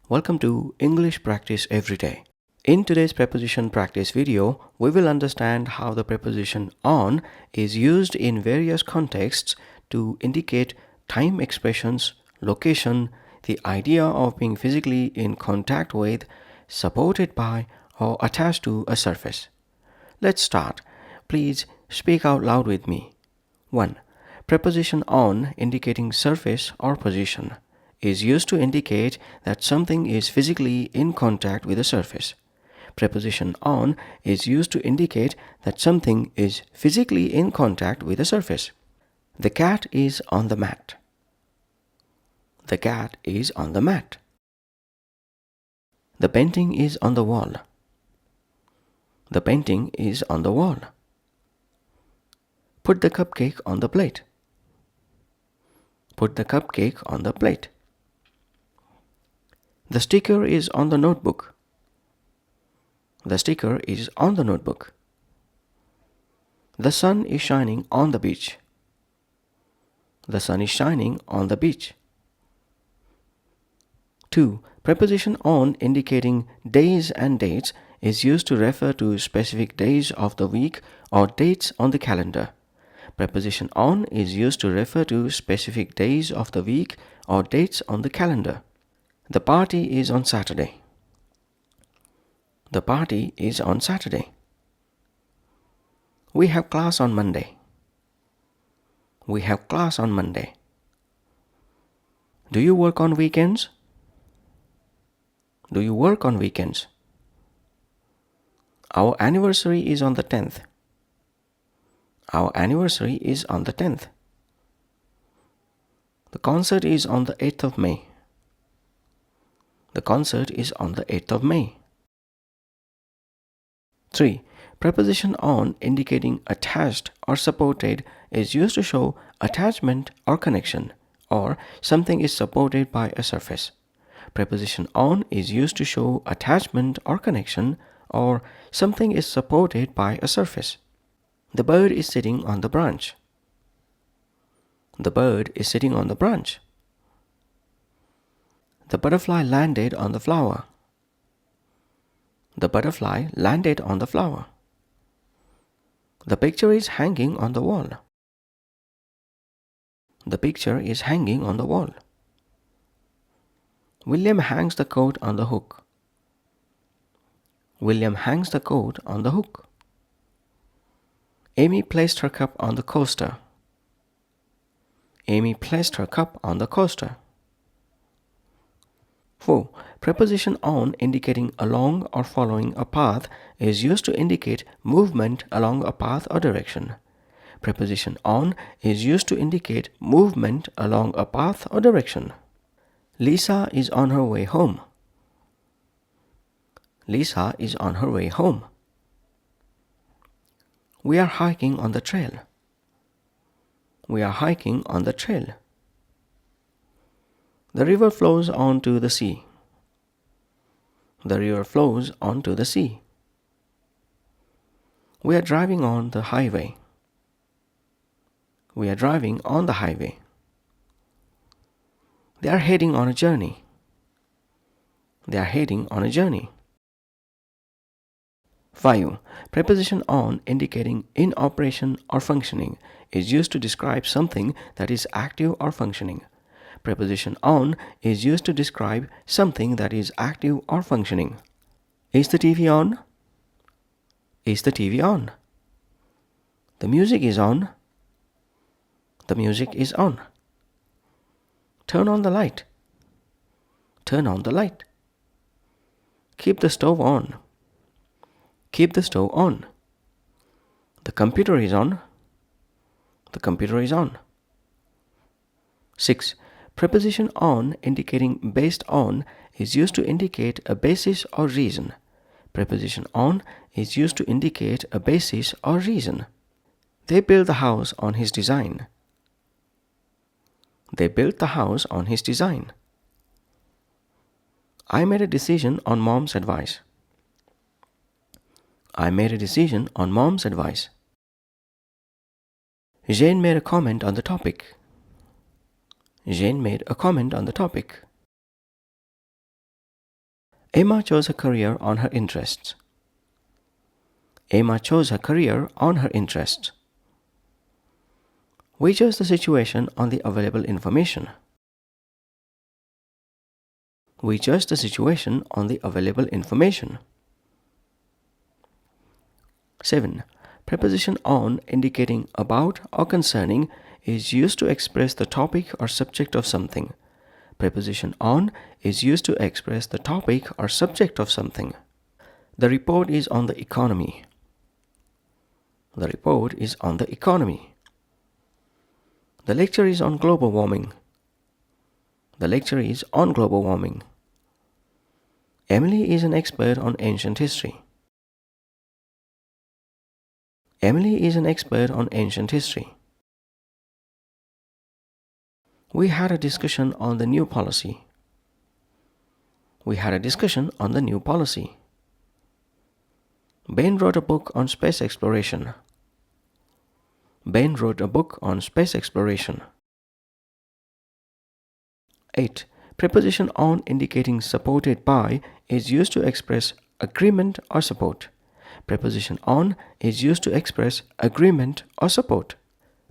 Welcome to English Practice Every Day. In today's preposition practice video, we will understand how the preposition on is used in various contexts to indicate time expressions, location, the idea of being physically in contact with, supported by, or attached to a surface. Let's start. Please speak out loud with me. 1. Preposition on indicating surface or position is used to indicate that something is physically in contact with a surface. Preposition on is used to indicate that something is physically in contact with a surface. The cat is on the mat. The cat is on the mat. The painting is on the wall. The painting is on the wall. Put the cupcake on the plate. Put the cupcake on the plate. The sticker is on the notebook. The sticker is on the notebook. The sun is shining on the beach. The sun is shining on the beach. 2. Preposition on indicating days and dates is used to refer to specific days of the week or dates on the calendar. Preposition on is used to refer to specific days of the week or dates on the calendar. The party is on Saturday. The party is on Saturday. We have class on Monday. We have class on Monday. Do you work on weekends? Do you work on weekends? Our anniversary is on the 10th. Our anniversary is on the 10th. The concert is on the 8th of May. The concert is on the 8th of May. 3. Preposition on indicating attached or supported is used to show attachment or connection, or something is supported by a surface. Preposition on is used to show attachment or connection, or something is supported by a surface. The bird is sitting on the branch. The bird is sitting on the branch. The butterfly landed on the flower. The butterfly landed on the flower. The picture is hanging on the wall. The picture is hanging on the wall. William hangs the coat on the hook. William hangs the coat on the hook. Amy placed her cup on the coaster. Amy placed her cup on the coaster. 4. Preposition on indicating along or following a path is used to indicate movement along a path or direction. Preposition on is used to indicate movement along a path or direction. Lisa is on her way home. Lisa is on her way home. We are hiking on the trail. We are hiking on the trail. The river flows onto the sea. The river flows onto the sea. We are driving on the highway. We are driving on the highway. They are heading on a journey. They are heading on a journey. 5. Preposition on indicating in operation or functioning is used to describe something that is active or functioning. Preposition on is used to describe something that is active or functioning. Is the TV on? Is the TV on? The music is on. The music is on. Turn on the light. Turn on the light. Keep the stove on. Keep the stove on. The computer is on. The computer is on. 6. Preposition on indicating based on is used to indicate a basis or reason. Preposition on is used to indicate a basis or reason. They built the house on his design. They built the house on his design. I made a decision on mom's advice. I made a decision on mom's advice. Jane made a comment on the topic. Jane made a comment on the topic. Emma chose her career on her interests. Emma chose her career on her interests. We judge the situation on the available information. We judge the situation on the available information. 7. Preposition on indicating about or concerning is used to express the topic or subject of something. Preposition on is used to express the topic or subject of something. The report is on the economy. The report is on the economy. The lecture is on global warming. The lecture is on global warming. Emily is an expert on ancient history. Emily is an expert on ancient history. We had a discussion on the new policy. We had a discussion on the new policy. Ben wrote a book on space exploration. Ben wrote a book on space exploration. 8. Preposition on indicating supported by is used to express agreement or support. Preposition on is used to express agreement or support.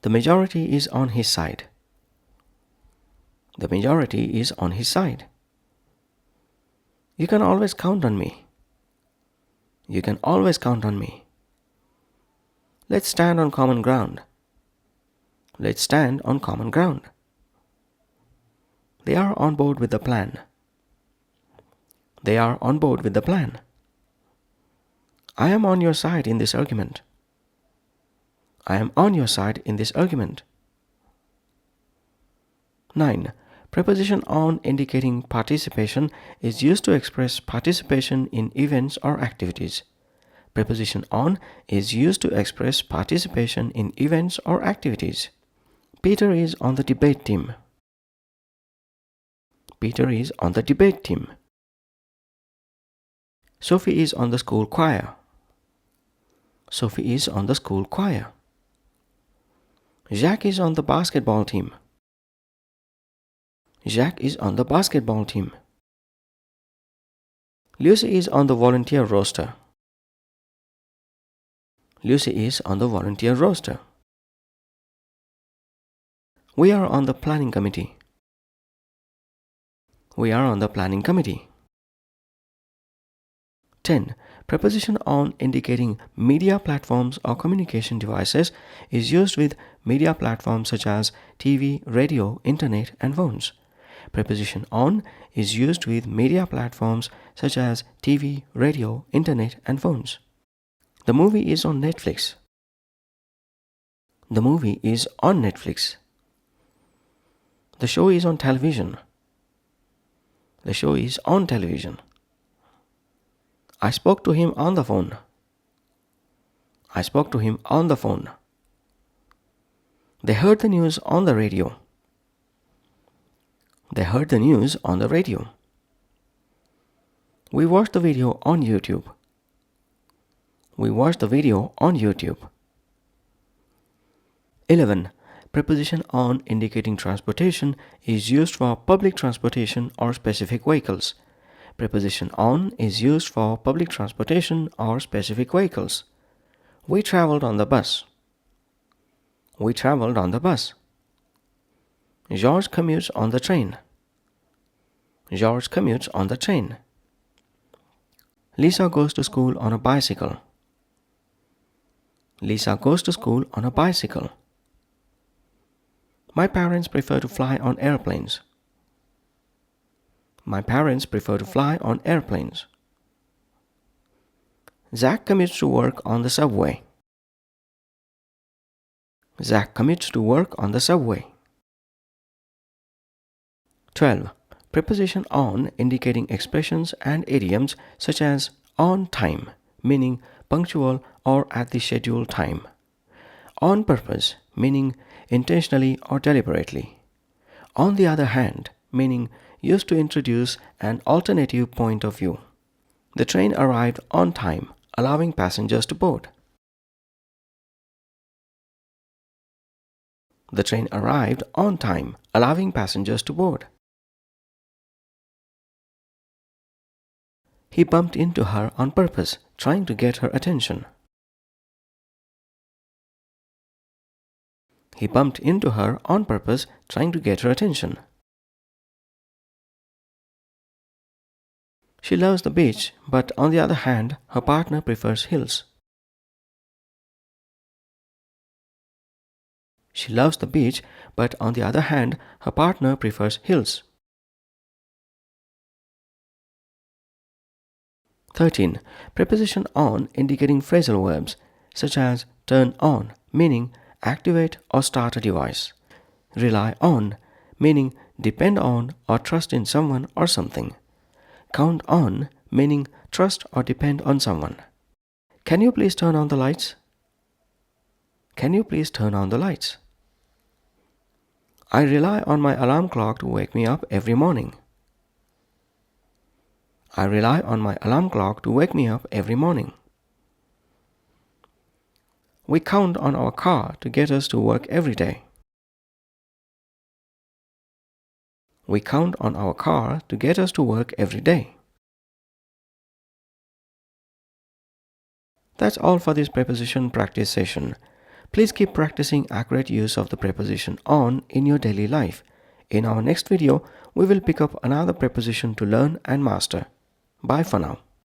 The majority is on his side. The majority is on his side. You can always count on me. You can always count on me. Let's stand on common ground. Let's stand on common ground. They are on board with the plan. They are on board with the plan. I am on your side in this argument. I am on your side in this argument. 9. Preposition on indicating participation is used to express participation in events or activities. Preposition on is used to express participation in events or activities. Peter is on the debate team. Peter is on the debate team. Sophie is on the school choir. Sophie is on the school choir. Jacques is on the basketball team. Jacques is on the basketball team. Lucy is on the volunteer roster. Lucy is on the volunteer roster. We are on the planning committee. We are on the planning committee. 10. Preposition on indicating media platforms or communication devices is used with media platforms such as TV, radio, internet, and phones. Preposition on is used with media platforms such as TV, radio, internet, and phones. The movie is on Netflix. The movie is on Netflix. The show is on television. The show is on television. I spoke to him on the phone. I spoke to him on the phone. They heard the news on the radio. They heard the news on the radio. We watched the video on YouTube. We watched the video on YouTube. 11. Preposition on indicating transportation is used for public transportation or specific vehicles. Preposition on is used for public transportation or specific vehicles. We traveled on the bus. We traveled on the bus. George commutes on the train. George commutes on the train. Lisa goes to school on a bicycle. Lisa goes to school on a bicycle. My parents prefer to fly on airplanes. My parents prefer to fly on airplanes. Zach commutes to work on the subway. Zach commutes to work on the subway. 12. Preposition on indicating expressions and idioms such as on time, meaning punctual or at the scheduled time. On purpose, meaning intentionally or deliberately. On the other hand, meaning used to introduce an alternative point of view. The train arrived on time, allowing passengers to board. The train arrived on time, allowing passengers to board. He bumped into her on purpose, trying to get her attention. He bumped into her on purpose, trying to get her attention. She loves the beach, but on the other hand, her partner prefers hills. She loves the beach, but on the other hand, her partner prefers hills. 13. Preposition on indicating phrasal verbs such as turn on, meaning activate or start a device. Rely on, meaning depend on or trust in someone or something. Count on, meaning trust or depend on someone. Can you please turn on the lights? Can you please turn on the lights? I rely on my alarm clock to wake me up every morning. I rely on my alarm clock to wake me up every morning. We count on our car to get us to work every day. We count on our car to get us to work every day. That's all for this preposition practice session. Please keep practicing accurate use of the preposition on in your daily life. In our next video, we will pick up another preposition to learn and master. Bye for now.